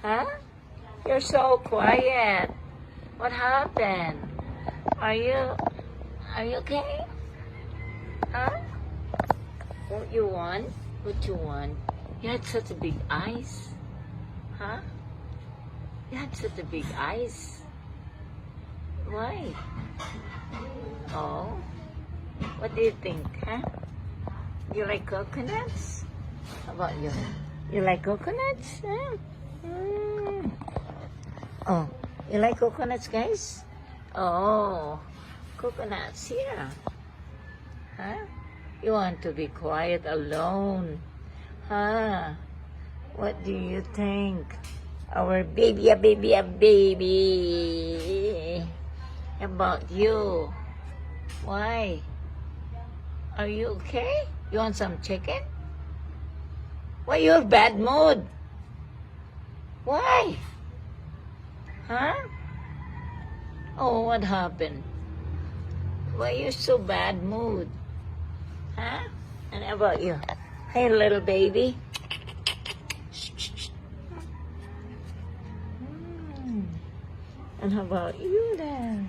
Huh? You're so quiet. What happened? Are you okay? Huh? What you want? What you want? You had such a big eyes. Huh? You had such a big eyes. Why? Oh. What do you think, huh? You like coconuts? How about you? You like coconuts? Huh? Mm. Oh, you like coconuts, guys? Oh, coconuts here. Huh? You want to be quiet alone. Huh? What do you think? Our baby, a baby, a baby. About you. Why? Are you okay? You want some chicken? Why you have bad mood? Why? Huh? Oh, what happened? Why you so bad mood? Huh? And how about you? Hey, little baby. And how about you there?